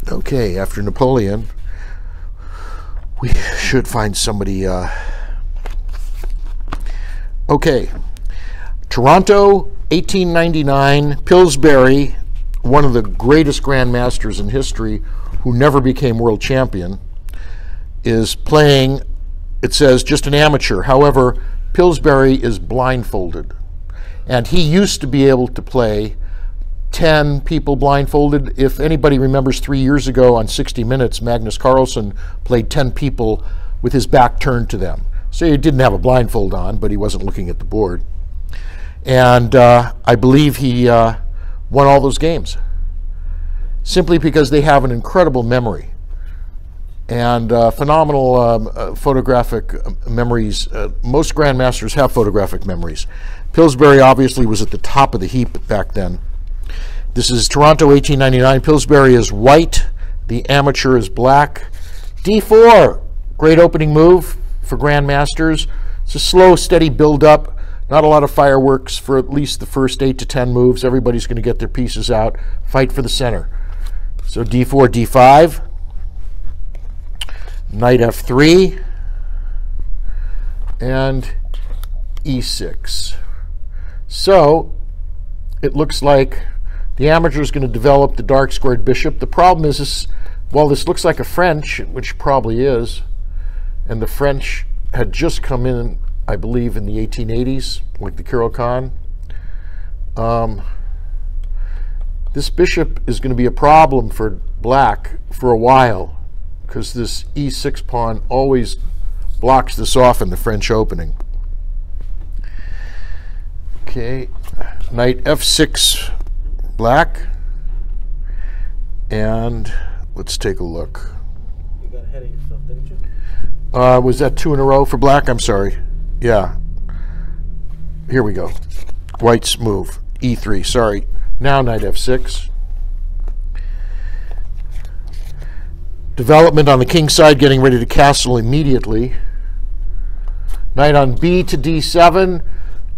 Okay, after Napoleon, we should find somebody. Okay, Toronto, 1899, Pillsbury, one of the greatest grandmasters in history who never became world champion, is playing, it says, just an amateur. However, Pillsbury is blindfolded. And he used to be able to play 10 people blindfolded. If anybody remembers 3 years ago on 60 Minutes, Magnus Carlsen played 10 people with his back turned to them. So he didn't have a blindfold on, but he wasn't looking at the board. And I believe he won all those games, simply because they have an incredible memory and phenomenal photographic memories. Most grandmasters have photographic memories. Pillsbury obviously was at the top of the heap back then. This is Toronto, 1899. Pillsbury is white. The amateur is black. D4, great opening move for grandmasters. It's a slow, steady build-up. Not a lot of fireworks for at least the first 8 to 10 moves. Everybody's going to get their pieces out. Fight for the center. So D4, D5. Knight F3. And E6. So it looks like the amateur is going to develop the dark squared bishop. The problem is this, while this looks like a French, which probably is, and the French had just come in, I believe, in the 1880s, like the Caro-Kann. This bishop is going to be a problem for black for a while, because this E6 pawn always blocks this off in the French opening. Okay, knight F6 black, and let's take a look. You got ahead of yourself, didn't you? Was that 2 in a row for black? I'm sorry. Yeah. Here we go. White's move. E3, sorry. Now knight F6. Development on the king side, getting ready to castle immediately. Knight on B to D7.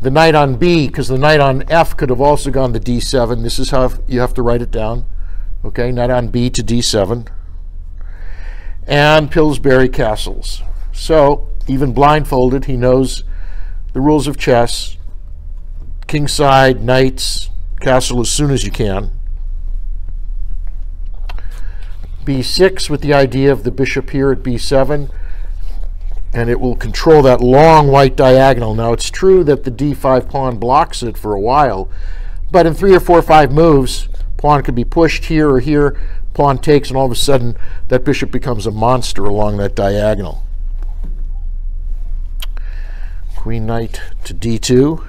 The knight on B, because the knight on F could have also gone to D7. This is how you have to write it down. Okay, knight on B to D7. And Pillsbury castles. So, even blindfolded, he knows the rules of chess. King side, knights, castle as soon as you can. B6 with the idea of the bishop here at B7. And it will control that long white diagonal. Now, it's true that the D5 pawn blocks it for a while, but in 3 or 4 or 5 moves, pawn could be pushed here or here, pawn takes, and all of a sudden, that bishop becomes a monster along that diagonal. Queen knight to D2.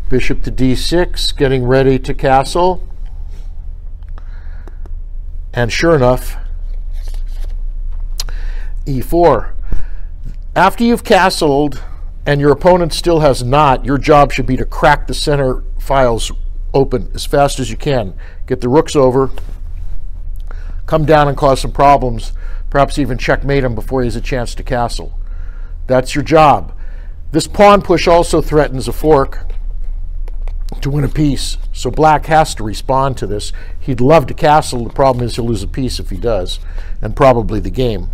Bishop to D6, getting ready to castle. And sure enough, E4. After you've castled and your opponent still has not, your job should be to crack the center files open as fast as you can. Get the rooks over, come down and cause some problems, perhaps even checkmate him before he has a chance to castle. That's your job. This pawn push also threatens a fork to win a piece, so black has to respond to this. He'd love to castle. The problem is he'll lose a piece if he does, and probably the game.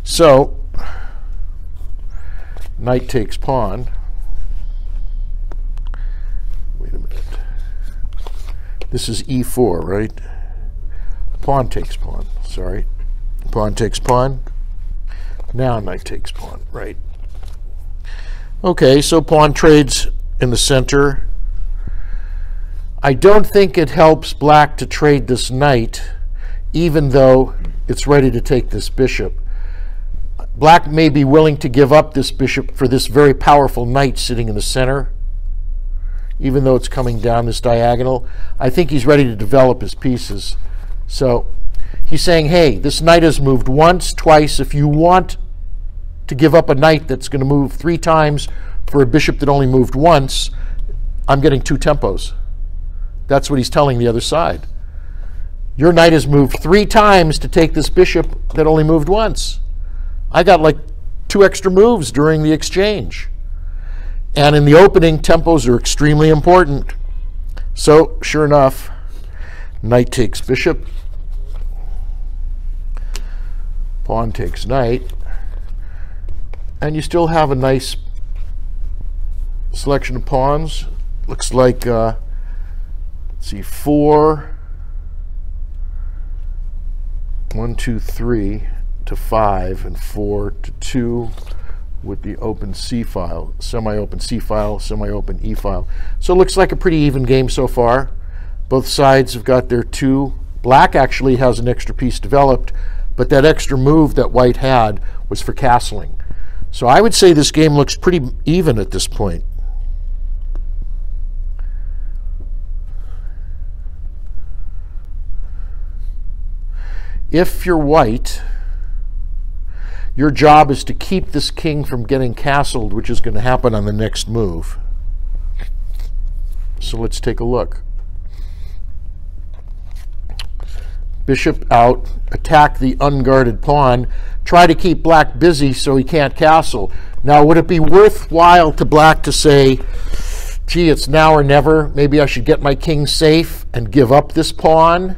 So, knight takes pawn. Wait a minute. This is E4, right? Pawn takes pawn, sorry. Pawn takes pawn. Now knight takes pawn, right? Okay, so pawn trades in the center. I don't think it helps black to trade this knight, even though it's ready to take this bishop. Black may be willing to give up this bishop for this very powerful knight sitting in the center, even though it's coming down this diagonal. I think he's ready to develop his pieces. So he's saying, hey, this knight has moved once, twice. If you want to give up a knight that's going to move 3 times for a bishop that only moved once, I'm getting 2 tempos. That's what he's telling the other side. Your knight has moved 3 times to take this bishop that only moved once. I got like 2 extra moves during the exchange. And in the opening, tempos are extremely important. So, sure enough, knight takes bishop. Pawn takes knight. And you still have a nice selection of pawns. Looks like, let's see, 4, 1, 2, 3 to 5, and 4 to 2 with the open C file, semi-open C file, semi-open E file. So it looks like a pretty even game so far. Both sides have got their 2. Black actually has an extra piece developed, but that extra move that white had was for castling. So I would say this game looks pretty even at this point. If you're white, your job is to keep this king from getting castled, which is going to happen on the next move. So let's take a look. Bishop out, attack the unguarded pawn, try to keep black busy so he can't castle. Now, would it be worthwhile to black to say, gee, it's now or never, maybe I should get my king safe and give up this pawn?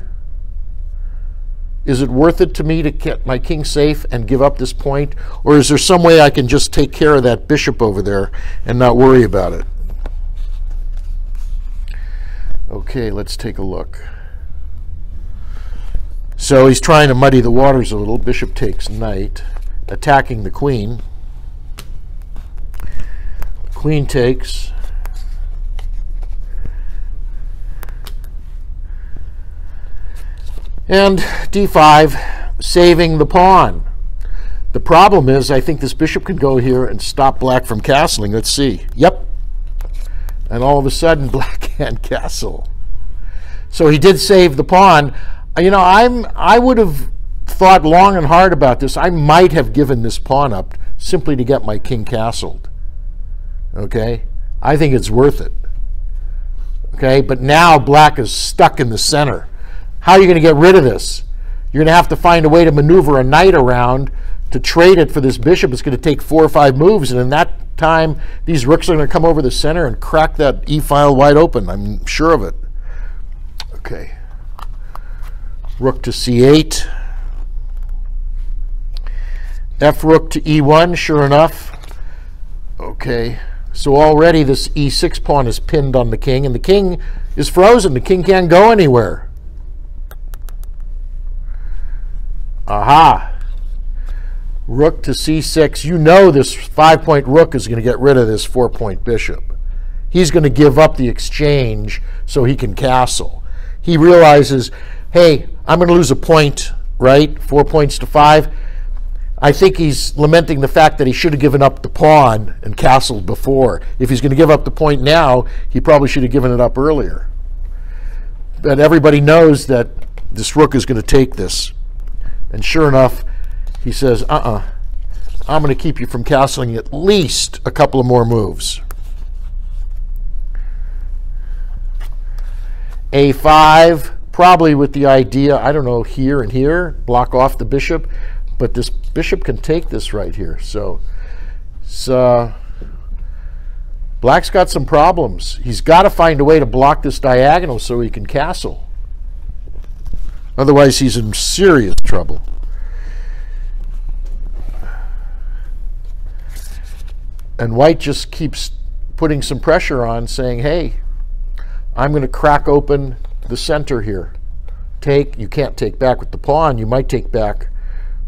Is it worth it to me to get my king safe and give up this point? Or is there some way I can just take care of that bishop over there and not worry about it? Okay, let's take a look. So he's trying to muddy the waters a little. Bishop takes knight, attacking the queen. Queen takes. And d5, saving the pawn. The problem is, I think this bishop can go here and stop black from castling. Let's see. Yep. And all of a sudden, black can't castle. So he did save the pawn. You know, I would have thought long and hard about this. I might have given this pawn up simply to get my king castled. Okay? I think it's worth it. Okay? But now black is stuck in the center. How are you going to get rid of this? You're going to have to find a way to maneuver a knight around to trade it for this bishop. It's going to take 4 or 5 moves, and in that time, these rooks are going to come over the center and crack that e-file wide open. I'm sure of it. Okay. Rook to c8. F rook to e1, sure enough. Okay. So already this e6 pawn is pinned on the king, and the king is frozen. The king can't go anywhere. Aha. Rook to c6. You know this 5-point rook is going to get rid of this 4-point bishop. He's going to give up the exchange so he can castle. He realizes, hey, I'm going to lose a point, right? 4 points to 5. I think he's lamenting the fact that he should have given up the pawn and castled before. If he's going to give up the point now, he probably should have given it up earlier. But everybody knows that this rook is going to take this. And sure enough, he says, I'm going to keep you from castling at least a couple of more moves. A5, probably with the idea, I don't know, here and here, block off the bishop. But this bishop can take this right here. So black's got some problems. He's got to find a way to block this diagonal so he can castle. Otherwise, he's in serious trouble. And white just keeps putting some pressure on, saying, hey, I'm going to crack open the center here. You can't take back with the pawn. You might take back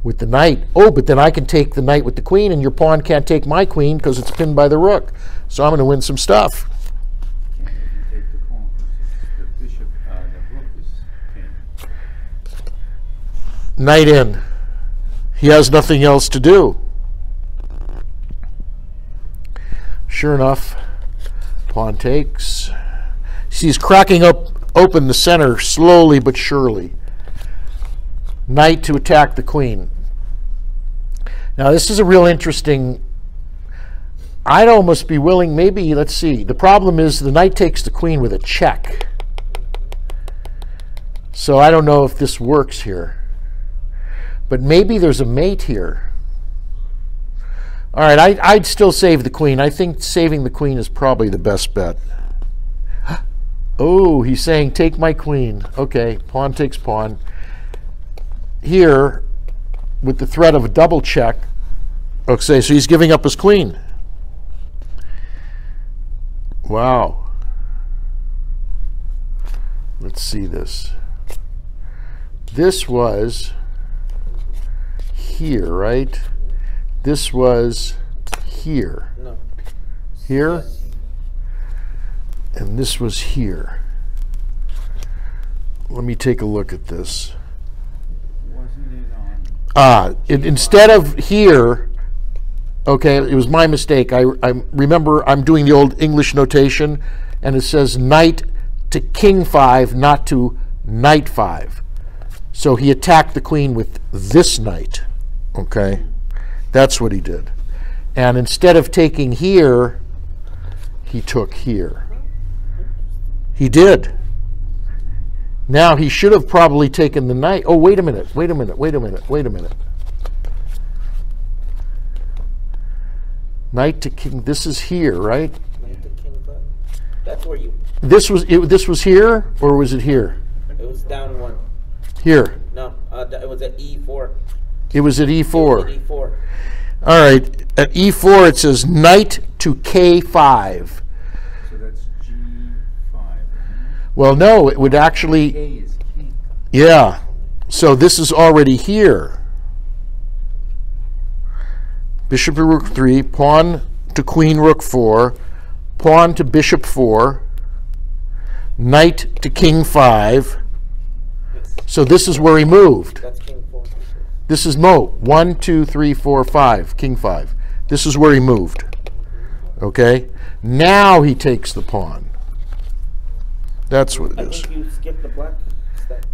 with the knight. Oh, but then I can take the knight with the queen, and your pawn can't take my queen because it's pinned by the rook. So I'm going to win some stuff. Knight in. He has nothing else to do. Sure enough, pawn takes. He's cracking open the center slowly but surely. Knight to attack the queen. Now this is a real interesting, I'd almost be willing, maybe, let's see. The problem is the knight takes the queen with a check. So I don't know if this works here. But maybe there's a mate here. All right, I'd still save the queen. I think saving the queen is probably the best bet. Oh, he's saying take my queen. Okay, pawn takes pawn. Here, with the threat of a double check, okay, so he's giving up his queen. Wow. Let's see this. This was here, right? This was here. No. Here? And this was here. Let me take a look at this. Instead of here, okay, it was my mistake. I remember I'm doing the old English notation, and it says knight to king 5, not to knight 5. So he attacked the queen with this knight, okay? That's what he did. And instead of taking here, he took here. He did. Now he should have probably taken the knight. Oh, wait a minute, wait a minute, wait a minute, wait a minute. Knight to king, this is here, right? Knight to king 5. That's where you. This was here, or was it here? It was down 1. Here. No, it was at E4. It was at E4. It was at E4. All right, at E4 it says knight to K5. So that's G5. Well, no, it would actually, K is king. yeah. So this is already here. Bishop to rook 3, pawn to queen rook 4, pawn to bishop 4, knight to king 5. So this is where he moved. That's king 4. This is 1, 2, 3, 4, 5, king 5. This is where he moved. Okay? Now he takes the pawn. That's what it I is. think you skipped the black step.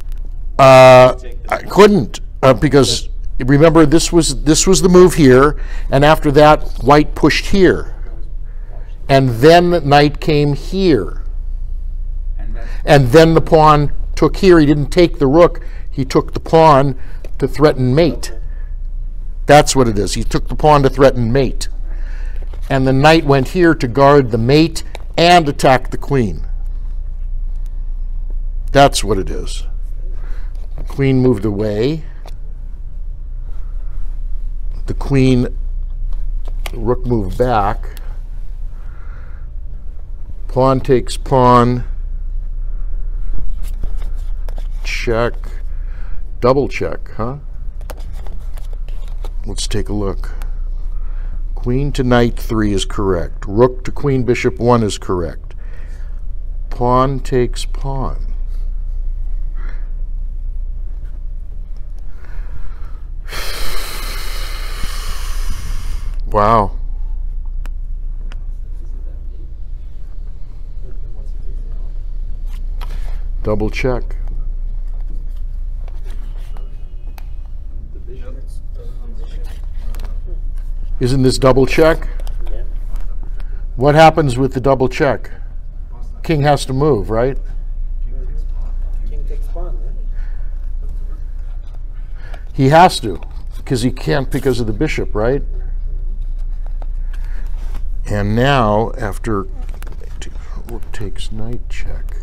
I couldn't because remember this was the move here, and after that white pushed here, and then the knight came here, and then the pawn took here. He didn't take the rook. He took the pawn to threaten mate. That's what it is. He took the pawn to threaten mate, and the knight went here to guard the mate and attack the queen. That's what it is. The queen moved away. The queen, the rook moved back. Pawn takes pawn. Check. Double check, huh? Let's take a look. Queen to knight 3 is correct. Rook to queen bishop 1 is correct. Pawn takes pawn. Wow. Double check. Isn't this double check? Yeah. What happens with the double check? King has to move, right? King takes pawn, right? He has to, because he can't because of the bishop, right? And now, after rook takes knight check.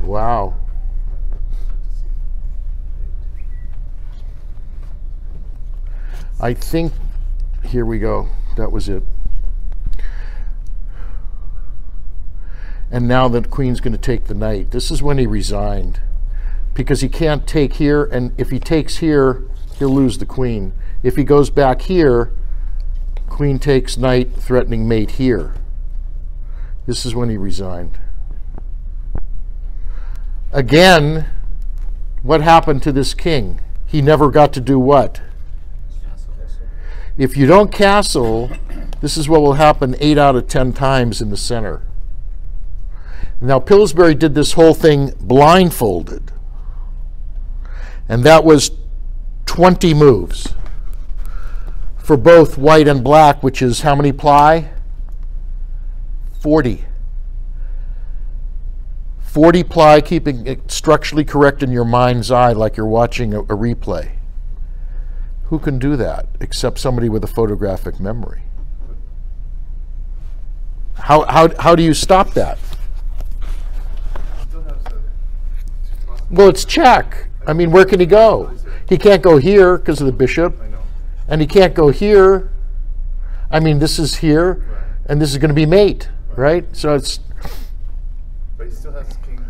Wow. I think, here we go. That was it. And now the queen's going to take the knight. This is when he resigned, because he can't take here, and if he takes here, he'll lose the queen. If he goes back here, queen takes knight, threatening mate here. This is when he resigned. Again, what happened to this king? He never got to do what? If you don't castle, this is what will happen 8 out of 10 times in the center. Now, Pillsbury did this whole thing blindfolded, and that was 20 moves for both white and black, which is how many ply? 40. 40 ply, keeping it structurally correct in your mind's eye like you're watching a replay. Who can do that except somebody with a photographic memory? How do you stop that? Well, it's check. I mean, where can he go? He can't go here because of the bishop, I know. and he can't go here. I mean, this is here, Right. and this is going to be mate, right? So it's, But he still has king to.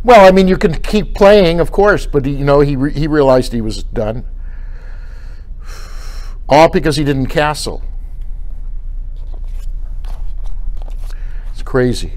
well, I mean, you can keep playing, of course, but he realized he was done. All because he didn't castle. It's crazy.